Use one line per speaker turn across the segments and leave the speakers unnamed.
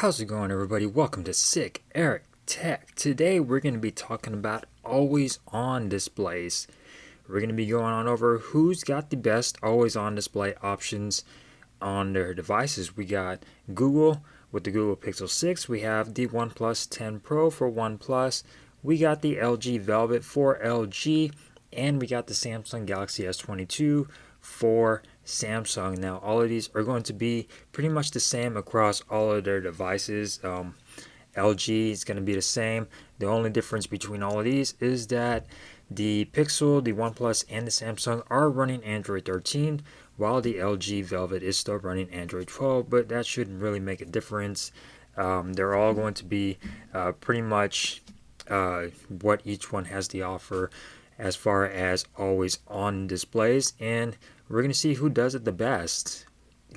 How's it going, everybody? Welcome to Sick Eric Tech. Today we're going to be talking about always on displays. We're going to be going on over who's got the best always on display options on their devices. We got Google with the Google Pixel 6. We have the OnePlus 10 Pro for OnePlus. We got the LG Velvet for LG. And we got the Samsung Galaxy S22 for Samsung. Now all of these are going to be pretty much the same across all of their devices. LG is going to be the same. The only difference between all of these is that the Pixel, the OnePlus, and the Samsung are running Android 13, while the LG Velvet is still running Android 12, but that shouldn't really make a difference. They're all going to be pretty much what each one has to offer as far as always on displays, and we're going to see who does it the best: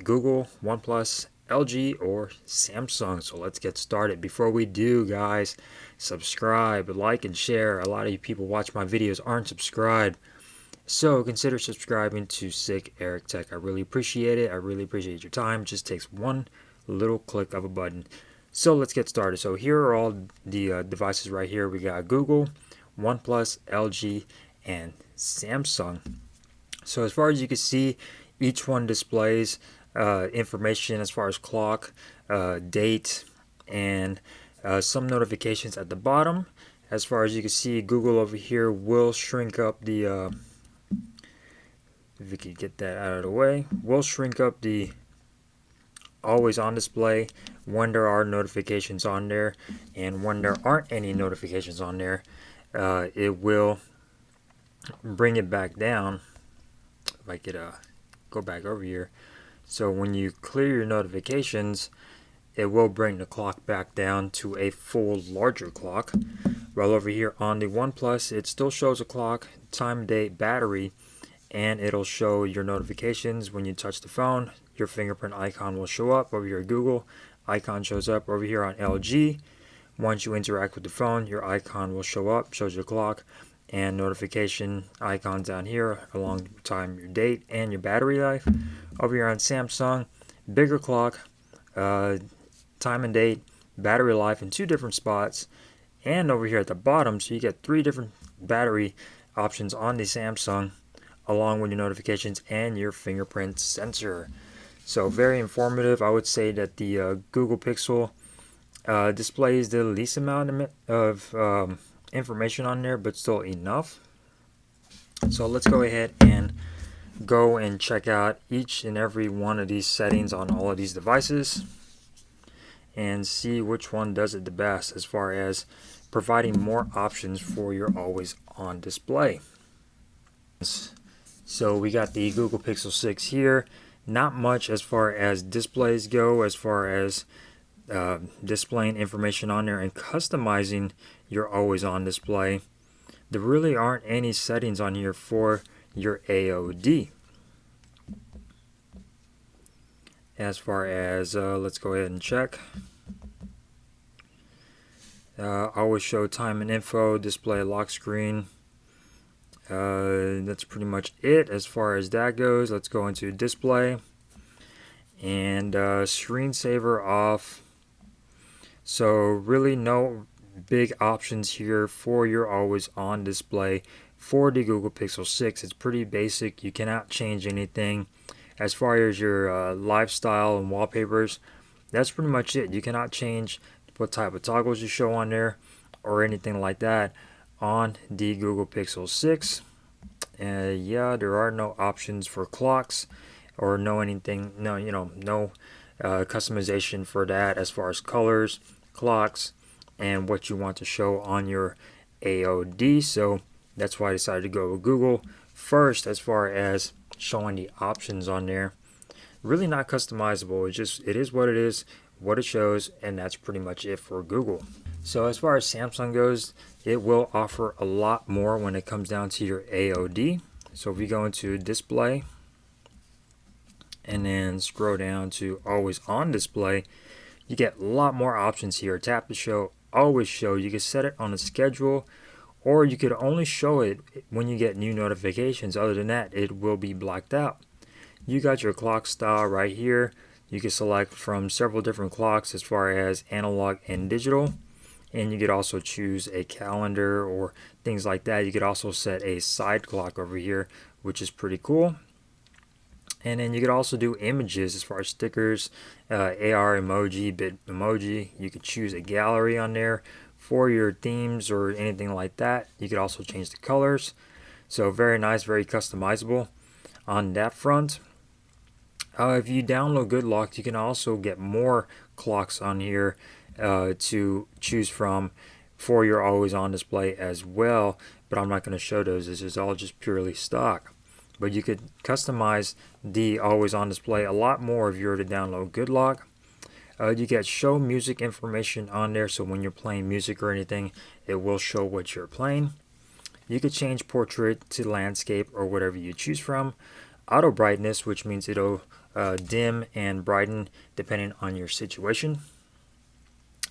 Google, OnePlus, LG, or Samsung. So let's get started. Before we do, guys, subscribe, like, and share. A lot of you people watch my videos aren't subscribed, so consider subscribing to Sick Eric Tech. I really appreciate it. I really appreciate your time. It just takes one little click of a button. So let's get started. So here are all the devices right here. We got Google, OnePlus, LG, and Samsung. So as far as you can see, each one displays information as far as clock, date, and some notifications at the bottom. As far as you can see, Google over here will shrink up the if we could get that out of the way, will shrink up the always on display when there are notifications on there, and when there aren't any notifications on there, it will bring it back down. If I could go back over here. So when you clear your notifications, it will bring the clock back down to a full larger clock. While over here on the OnePlus, it still shows a clock, time, date, battery, and it'll show your notifications. When you touch the phone, your fingerprint icon will show up. Over here at Google, icon shows up. Over here on LG, once you interact with the phone, your icon will show up, shows your clock, and notification icons down here along the time, your date, and your battery life. Over here on Samsung, bigger clock, time and date, battery life in two different spots, and over here at the bottom, so you get three different battery options on the Samsung, along with your notifications and your fingerprint sensor. So very informative. I would say that the Google Pixel displays the least amount of information on there, but still enough. So let's go ahead and go and check out each and every one of these settings on all of these devices and see which one does it the best as far as providing more options for your always on display. So we got the Google Pixel 6 here. Not much as far as displays go, as far as displaying information on there and customizing your always on display. There really aren't any settings on here for your AOD. As far as let's go ahead and check. Always show time and info, display lock screen. That's pretty much it as far as that goes. Let's go into display and screensaver off. So really no big options here for your always on display for the Google Pixel 6. It's pretty basic. You cannot change anything. As far as your lifestyle and wallpapers, that's pretty much it. You cannot change what type of toggles you show on there or anything like that on the Google Pixel 6. Yeah, there are no options for clocks or no customization for that as far as colors, clocks, and what you want to show on your AOD. So that's why I decided to go with Google first as far as showing the options on there. Really not customizable. It is what it is, what it shows, and that's pretty much it for Google. So as far as Samsung goes, it will offer a lot more when it comes down to your AOD. So if we go into display and then scroll down to always on display, you get a lot more options here. Tap to show, always show. You can set it on a schedule, or you could only show it when you get new notifications. Other than that, it will be blacked out. You got your clock style right here. You can select from several different clocks as far as analog and digital, and you could also choose a calendar or things like that. You could also set a side clock over here, which is pretty cool. And then you could also do images as far as stickers, AR emoji, bit emoji. You could choose a gallery on there for your themes or anything like that. You could also change the colors. So very nice, very customizable on that front. If you download Good Lock, you can also get more clocks on here to choose from for your always on display as well. But I'm not going to show those. This is all just purely stock. But you could customize the always on display a lot more if you were to download Good Lock. You get show music information on there, so when you're playing music or anything, it will show what you're playing. You could change portrait to landscape or whatever you choose from. Auto brightness, which means it'll dim and brighten depending on your situation.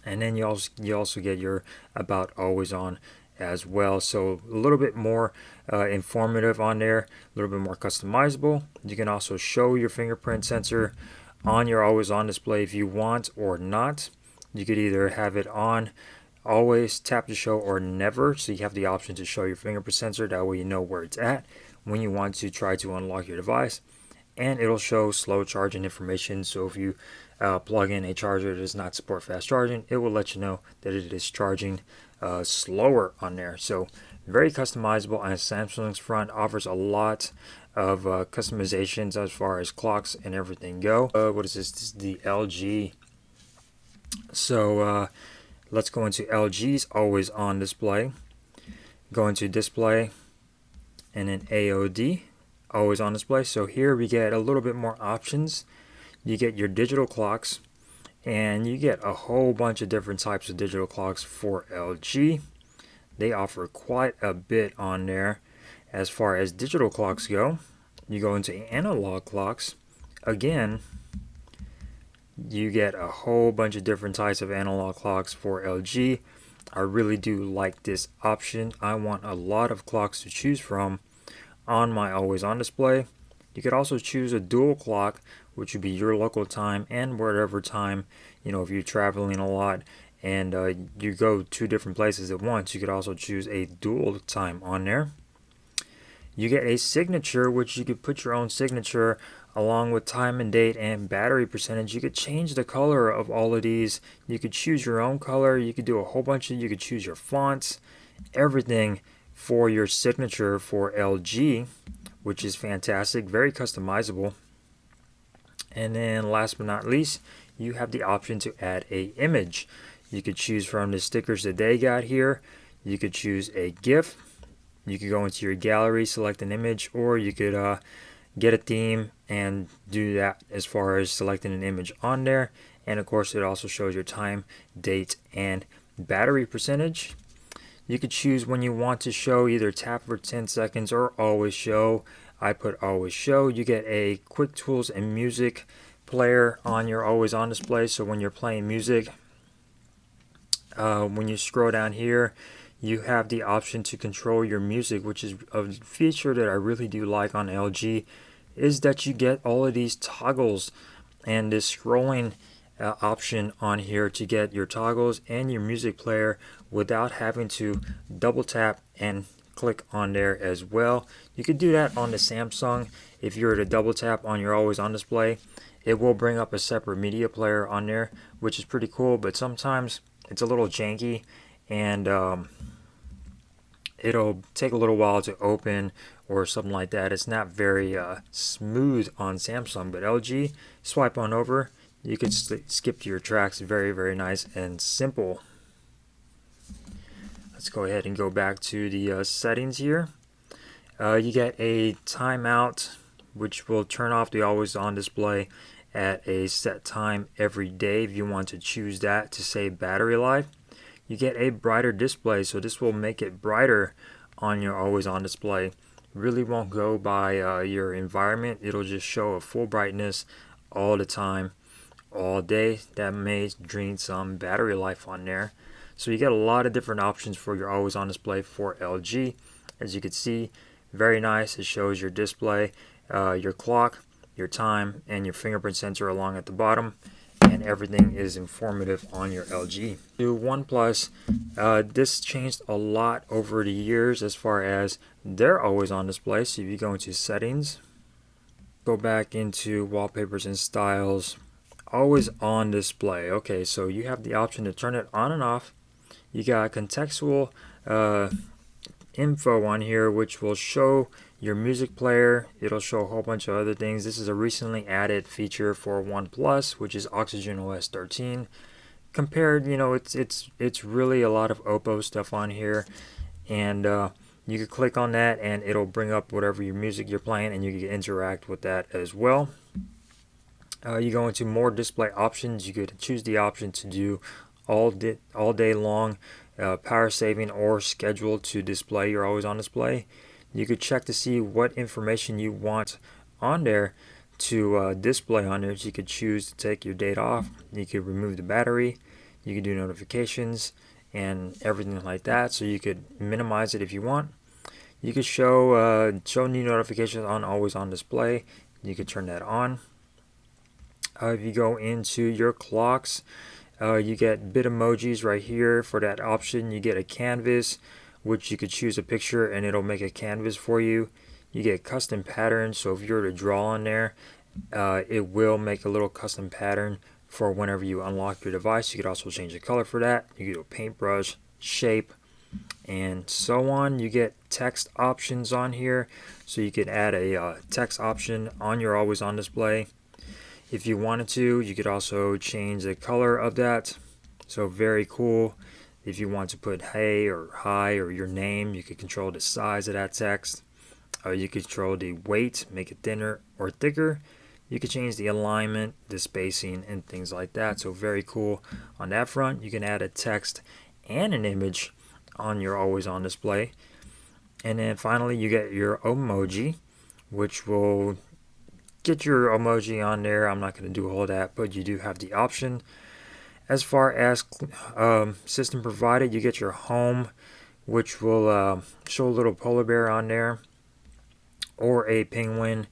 And then you also get your about always on as well, so a little bit more informative on there, a little bit more customizable. You can also show your fingerprint sensor on your always on display if you want or not. You could either have it on always, tap to show, or never, so you have the option to show your fingerprint sensor. That way you know where it's at when you want to try to unlock your device. And it'll show slow charging information, so if you plug in a charger that does not support fast charging, it will let you know that it is charging slower on there. So very customizable, and Samsung's front offers a lot of customizations as far as clocks and everything go. What is this? This is the LG. So let's go into LG's always on display. Go into display and then AOD, always on display. So here we get a little bit more options. You get your digital clocks, and you get a whole bunch of different types of digital clocks for LG. They offer quite a bit on there as far as digital clocks go. You go into analog clocks. Again, you get a whole bunch of different types of analog clocks for LG. I really do like this option. I want a lot of clocks to choose from on my always on display. You could also choose a dual clock, which would be your local time and whatever time, if you're traveling a lot and you go to different places at once, you could also choose a dual time on there. You get a signature, which you could put your own signature along with time and date and battery percentage. You could change the color of all of these. You could choose your own color. You could do a whole bunch of, you could choose your fonts, everything for your signature for LG, which is fantastic, very customizable. And then last but not least, you have the option to add a image. You could choose from the stickers that they got here. You could choose a GIF. You could go into your gallery, select an image, or you could get a theme and do that as far as selecting an image on there. And of course, it also shows your time, date, and battery percentage. You could choose when you want to show, either tap for 10 seconds or always show. I put always show. You get a quick tools and music player on your always on display. So when you're playing music, when you scroll down here, you have the option to control your music, which is a feature that I really do like on LG, is that you get all of these toggles and this scrolling option on here to get your toggles and your music player without having to double tap and click on there as well. You could do that on the Samsung. If you were to double tap on your always on display, it will bring up a separate media player on there, which is pretty cool, but sometimes it's a little janky and it'll take a little while to open or something like that. It's not very smooth on Samsung, but LG, swipe on over, you can skip to your tracks. Very, very nice and simple. Let's go ahead and go back to the settings here. You get a timeout, which will turn off the always on display at a set time every day if you want to choose that to save battery life. You get a brighter display, so this will make it brighter on your always on display. Really won't go by your environment. It'll just show a full brightness all the time, all day. That may drain some battery life on there. So you get a lot of different options for your always on display for LG. As you can see, very nice. It shows your display, your clock, your time, and your fingerprint sensor along at the bottom, and everything is informative on your LG. To OnePlus, this changed a lot over the years as far as they're always on display. So if you go into settings, go back into wallpapers and styles, always on display. Okay, so you have the option to turn it on and off. You got contextual info on here, which will show your music player. It'll show a whole bunch of other things. This is a recently added feature for OnePlus, which is Oxygen OS 13. Compared, it's really a lot of Oppo stuff on here, and you can click on that and it'll bring up whatever your music you're playing, and you can interact with that as well. You go into more display options. You could choose the option to do all day long power saving or schedule to display. You're always on display. You could check to see what information you want on there to display on there. So you could choose to take your data off. You could remove the battery. You could do notifications and everything like that. So you could minimize it if you want. You could show new notifications on always on display. You could turn that on. If you go into your clocks, you get bit emojis right here. For that option, you get a canvas, which you could choose a picture and it'll make a canvas for you. You get custom patterns, so if you were to draw on there, it will make a little custom pattern for whenever you unlock your device. You could also change the color for that. You could do a paintbrush, shape, and so on. You get text options on here, so you could add a text option on your always on display. If you wanted to, you could also change the color of that. So very cool. If you want to put hey or hi or your name, you could control the size of that text. You could control the weight, make it thinner or thicker. You could change the alignment, the spacing, and things like that. So very cool on that front. You can add a text and an image on your always on display. And then finally, you get your emoji, which will get your emoji on there. I'm not going to do all that, but you do have the option. As far as system provided, you get your home, which will show a little polar bear on there, or a penguin,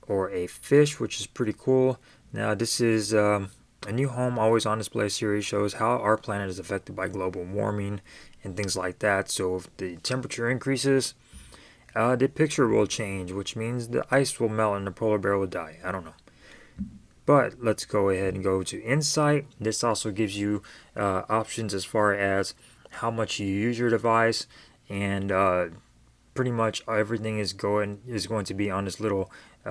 or a fish, which is pretty cool. Now this is a new home always on display series, shows how our planet is affected by global warming and things like that. So if the temperature increases, the picture will change, which means the ice will melt and the polar bear will die. I don't know. But let's go ahead and go to Insight. This also gives you options as far as how much you use your device, and pretty much everything is going to be on this little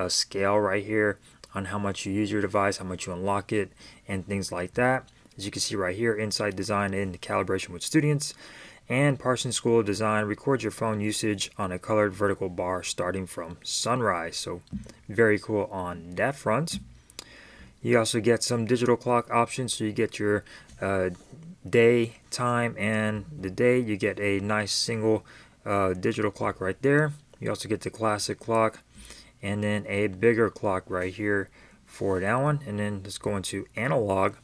scale right here on how much you use your device, how much you unlock it, and things like that. As you can see right here, Insight Design in calibration with students. And Parsons School of Design records your phone usage on a colored vertical bar starting from sunrise. So very cool on that front. You also get some digital clock options. So you get your day, time, and the day. You get a nice single digital clock right there. You also get the classic clock and then a bigger clock right here for that one. And then let's go into analog.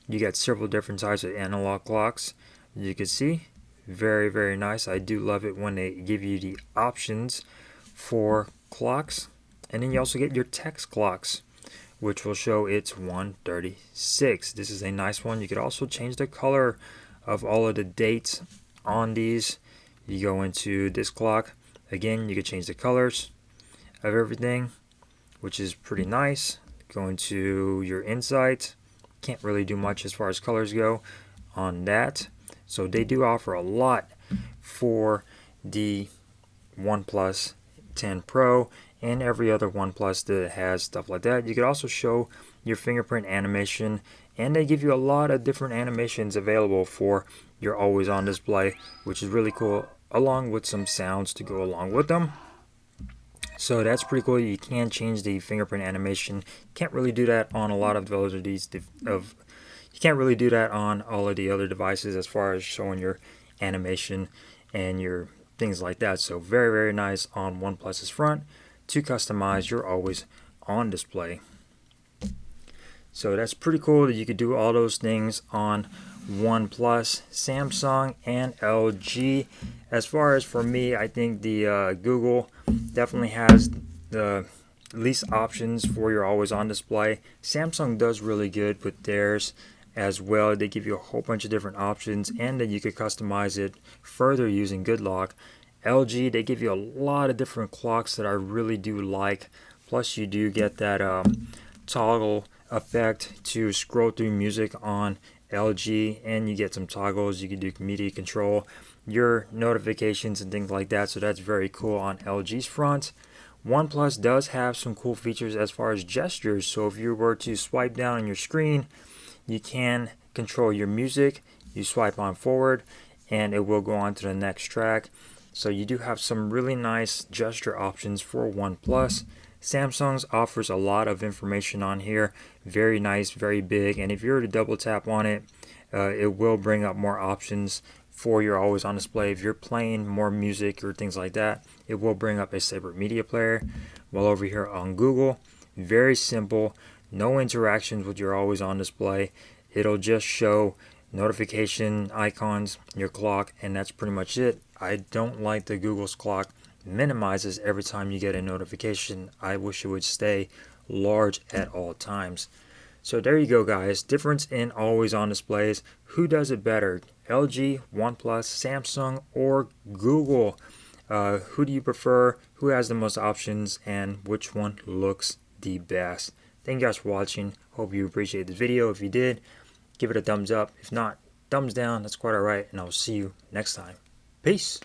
You get several different types of analog clocks. You can see, very, very nice. I do love it when they give you the options for clocks. And then you also get your text clocks, which will show it's 1:36. This is a nice one. You could also change the color of all of the dates on these. You go into this clock. Again, you could change the colors of everything, which is pretty nice. Go into your Insight. Can't really do much as far as colors go on that. So they do offer a lot for the OnePlus 10 Pro and every other OnePlus that has stuff like that. You could also show your fingerprint animation, and they give you a lot of different animations available for your always on display, which is really cool, along with some sounds to go along with them. So that's pretty cool. You can change the fingerprint animation. Can't really do that on a lot of those of these you can't really do that on all of the other devices as far as showing your animation and your things like that. So very, very nice on OnePlus's front to customize your always on display. So that's pretty cool that you could do all those things on OnePlus, Samsung, and LG. As far as for me, I think the Google definitely has the least options for your always on display. Samsung does really good with theirs as well. They give you a whole bunch of different options, and then you could customize it further using Good Lock. LG, they give you a lot of different clocks that I really do like. Plus you do get that toggle effect to scroll through music on LG, and you get some toggles. You can do media control, your notifications and things like that, so that's very cool on LG's front. OnePlus does have some cool features as far as gestures, so if you were to swipe down on your screen, you can control your music. You swipe on forward and it will go on to the next track. So you do have some really nice gesture options for OnePlus. Samsung's offers a lot of information on here. Very nice, very big, and if you were to double tap on it, it will bring up more options for your always on display. If you're playing more music or things like that, it will bring up a separate media player. While over here on Google, very simple, no interactions with your always on display. It'll just show notification icons, your clock, and that's pretty much it. I don't like the Google's clock minimizes every time you get a notification. I wish it would stay large at all times. So there you go, guys. Difference in always on displays. Who does it better? LG, OnePlus, Samsung, or Google? Who do you prefer? Who has the most options, and which one looks the best? Thank you guys for watching. Hope you appreciate this video. If you did, give it a thumbs up. If not, thumbs down. That's quite alright, and I'll see you next time. Peace.